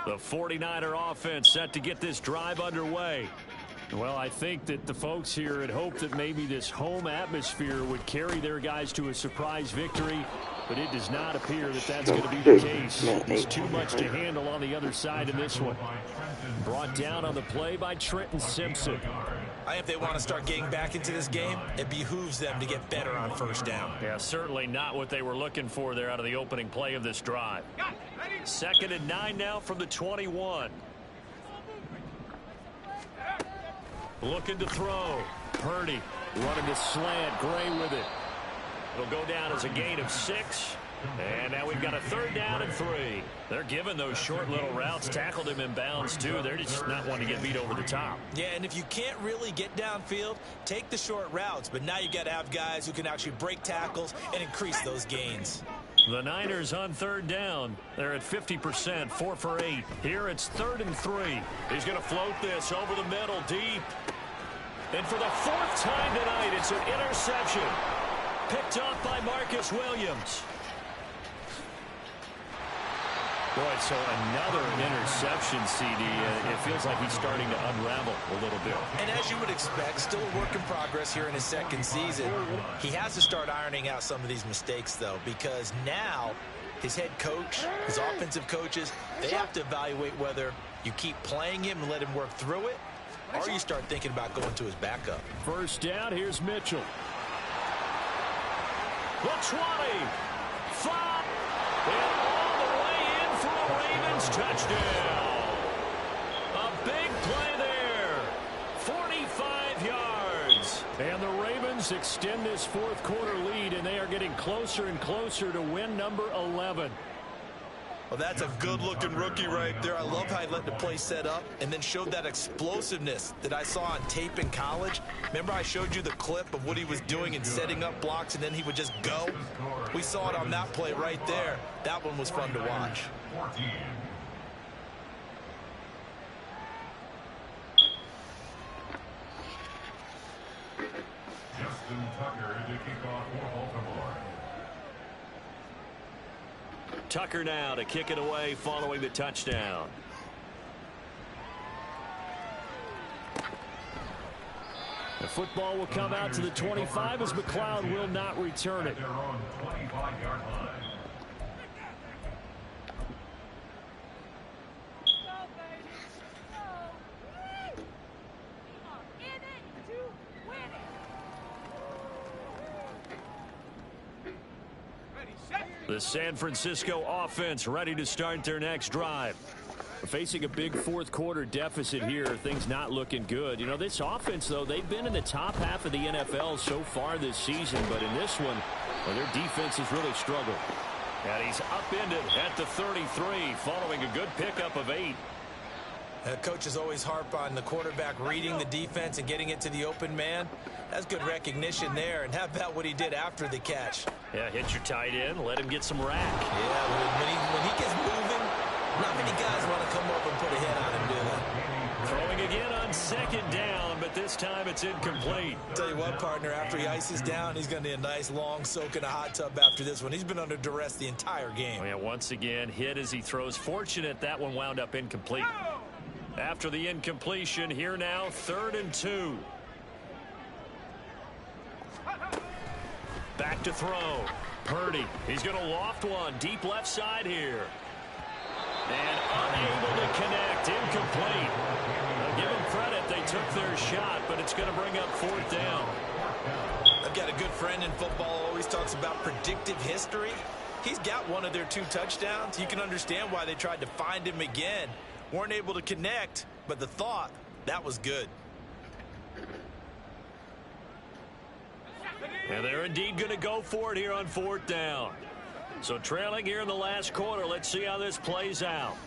The 49er offense set to get this drive underway. Well, I think that the folks here had hoped that maybe this home atmosphere would carry their guys to a surprise victory, but it does not appear that that's going to be the case. It's too much to handle on the other side in this one. Brought down on the play by Trenton Simpson. I think if they want to start getting back into this game, it behooves them to get better on first down. Yeah, certainly not what they were looking for there out of the opening play of this drive. 2nd and 9 now from the 21. Looking to throw. Purdy running the slant. Gray with it. It'll go down as a gain of 6. And now we've got a 3rd down and 3. They're giving those short little routes. Tackled him in bounds, too. They're just not wanting to get beat over the top. Yeah, and if you can't really get downfield, take the short routes. But now you've got to have guys who can actually break tackles and increase those gains. The Niners on 3rd down. They're at 50%, 4 for 8. Here it's 3rd and 3. He's going to float this over the middle, deep. And for the 4th time tonight, it's an interception. Picked up by Marcus Williams. Boy, so another interception, CD. It feels like he's starting to unravel a little bit. And as you would expect, still a work in progress here in his 2nd season. He has to start ironing out some of these mistakes, though, because now his head coach, his offensive coaches, they have to evaluate whether you keep playing him and let him work through it, or you start thinking about going to his backup. 1st down, here's Mitchell. The 20. 5. And all the way in for a Ravens touchdown. A big play there. 45 yards. And the Ravens extend this 4th quarter lead, and they are getting closer and closer to win number 11. Well, that's a good-looking rookie right there. I love how he let the play set up and then showed that explosiveness that I saw on tape in college. Remember I showed you the clip of what he was doing and setting up blocks, and then he would just go? We saw it on that play right there. That one was fun to watch. Justin Tucker to kick off for Baltimore. Tucker now to kick it away following the touchdown. The football will come out to the 25 as McLeod will not return it. Their own 25-yard line. Set. The San Francisco offense ready to start their next drive. Facing a big fourth quarter deficit here, things not looking good. You know, this offense, though, they've been in the top half of the NFL so far this season, but in this one, well, their defense has really struggled. And he's upended at the 33 following a good pickup of 8. Coaches always harp on the quarterback reading the defense and getting it to the open man. That's good recognition there. And how about what he did after the catch? Yeah, hit your tight end, let him get some rack. Yeah, when he gets moving, not many guys want to come over and put a hit on him, do they? Throwing again on second down, but this time it's incomplete. Tell you what, partner, after he ices down, he's going to need a nice long soak in a hot tub after this one. He's been under duress the entire game. Oh, yeah, once again, hit as he throws. Fortunate that one wound up incomplete. After the incompletion, here now, 3rd and 2. Back to throw. Purdy, he's going to loft one deep left side here. And unable to connect, incomplete. Now give them credit, they took their shot, but it's going to bring up 4th down. I've got a good friend in football, always talks about predictive history. He's got one of their 2 touchdowns. You can understand why they tried to find him again. Weren't able to connect, but the thought, that was good. And they're indeed going to go for it here on 4th down. So trailing here in the last quarter, let's see how this plays out.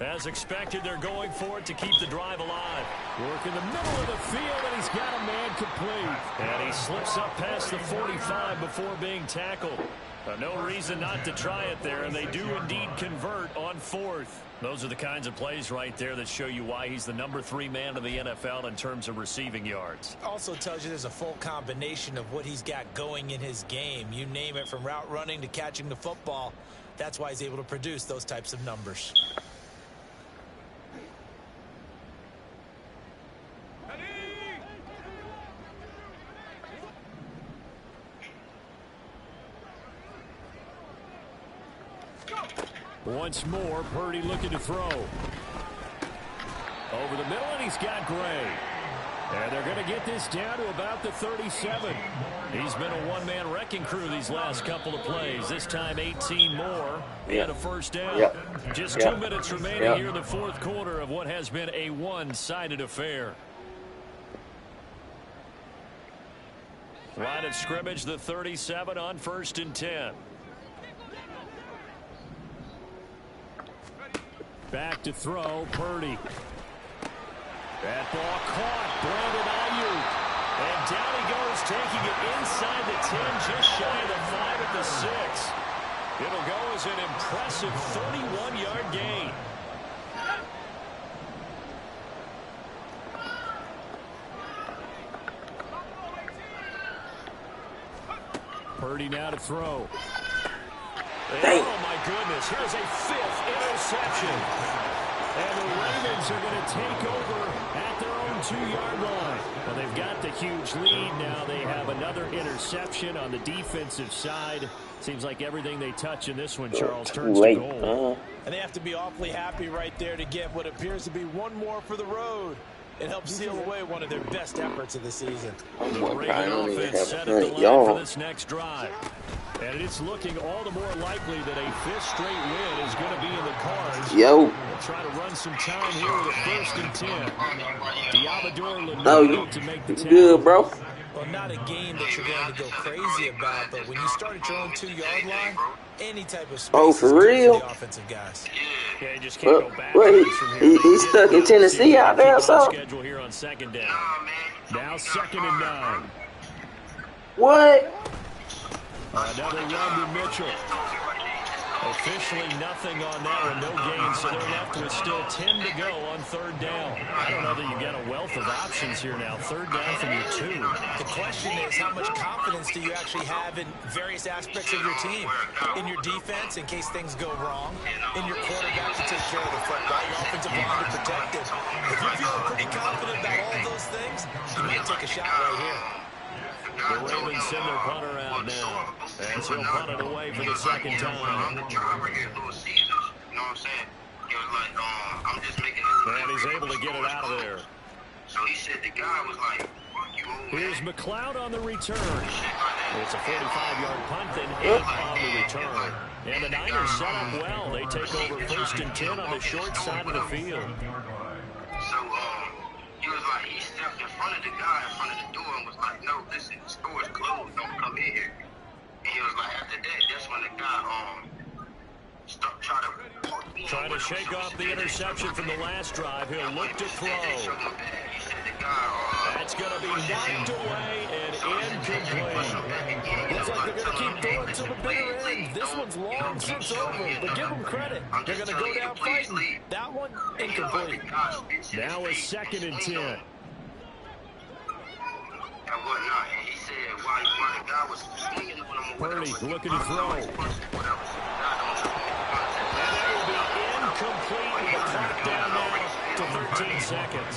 As expected, they're going for it to keep the drive alive. Work in the middle of the field, and he's got a man complete. And he slips up past the 45 before being tackled. No reason not to try it there, and they do indeed convert on 4th. Those are the kinds of plays right there that show you why he's the number 3 man in the NFL in terms of receiving yards. Also tells you there's a full combination of what he's got going in his game. You name it, from route running to catching the football. That's why he's able to produce those types of numbers. Once more, Purdy looking to throw. Over the middle, and he's got Gray. And they're going to get this down to about the 37. He's been a one-man wrecking crew these last couple of plays. This time 18 more and a first down. Just 2 minutes remaining here in the fourth quarter of what has been a one-sided affair. Line of scrimmage, the 37 on 1st and 10. Back to throw, Purdy. That ball caught, Brandon Ayuk. And down he goes, taking it inside the 10, just shy of the 5 at the 6. It'll go as an impressive 31-yard gain. Purdy now to throw. Oh, my goodness. Here's a 5th interception. And the Ravens are going to take over at their own 2-yard line. Well, they've got the huge lead now. They have another interception on the defensive side. Seems like everything they touch in this one, Charles, turns to goal. And they have to be awfully happy right there to get what appears to be one more for the road. It helps seal away one of their best efforts of the season. The Raven offense set at the line for this next drive. And it's looking all the more likely that a 5th straight win is going to be in the cards. They'll try to run some time here with a 1st and 10. Diabador to make the 10. Good, bro. Well, not a game that you're going to go crazy about, but when you start at your own 2-yard line, any type of space for real? For the offensive guys. Yeah, you just can't go back. He's stuck in Tennessee out there, so. Schedule here on 2nd down. Now 2nd and 9. What? Another run to Mitchell. Officially nothing on that one, no gain, so they're left with still 10 to go on 3rd down. I don't know that you've got a wealth of options here now. 3rd down from your 2. The question is, how much confidence do you actually have in various aspects of your team? In your defense, in case things go wrong. In your quarterback to take care of the football. Your offensive line to protect it. If you're feeling pretty confident about all those things, you might take a shot right here. The Ravens send their punter out now, as he'll punt it away for the 2nd time. And he's able to get it out of there. So he said the guy was like, Here's McLeod on the return. It's a 45-yard punt and in on the return. And the Niners set up well. They take over 1st and 10 on the short side of the field. So, he was like, he stepped in front of the guy in front of the door and was like, no, listen, the store is closed. Don't come in here. And he was like, after that, that's when the guy, trying to shake off the interception from the last drive. He'll look to throw. That's going to be knocked away and incomplete. Looks like they're going to keep throwing to the bitter end. This one's long since over, but give them credit. They're going to go down fighting. That one, incomplete. Now a 2nd and 10. Purdy looking to throw. And that will be incomplete with the clock down now to 13 seconds.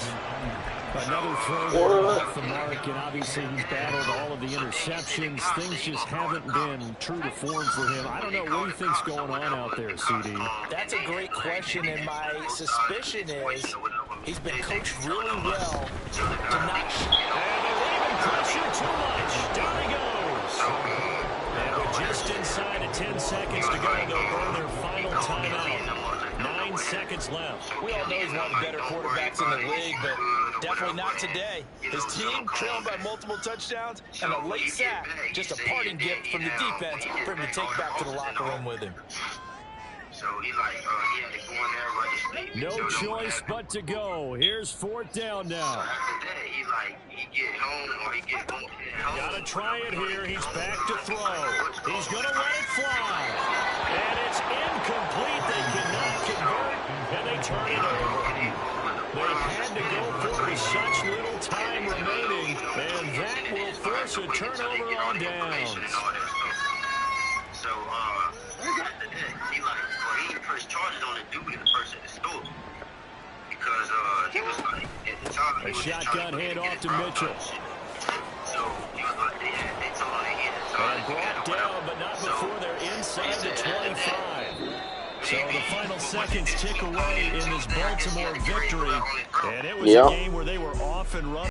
Another throw off the mark, and obviously he's battled all of the interceptions. Things just haven't been true to form for him. I don't know what he thinks going on out there, CD. That's a great question, and my suspicion is he's been coached really well to not and they're leaving pressure too much. Down he goes. And with just inside of 10 seconds to go, they'll burn their final timeout. 9 seconds left. We all know he's one of the better quarterbacks in the league, but definitely not today. His team trailed by multiple touchdowns, and a late sack, just a parting gift from the defense for him to take back to the locker room with him. No choice but to go. Here's 4th down now. Gotta try it here. He's back to throw. He's gonna let it fly. And it's incomplete. They cannot convert, and they turn it over. They had to go for it with such little time remaining, and that will force a turnover on downs. So, after that, he didn't press charges on the dude in the person at the store. Because, he was like, at the time, a shotgun handoff to Mitchell. So, he was like, they told him they hit it. And brought down, but not before they're inside the 25. So the final seconds tick away in this Baltimore victory. And it was a game where they were off and running.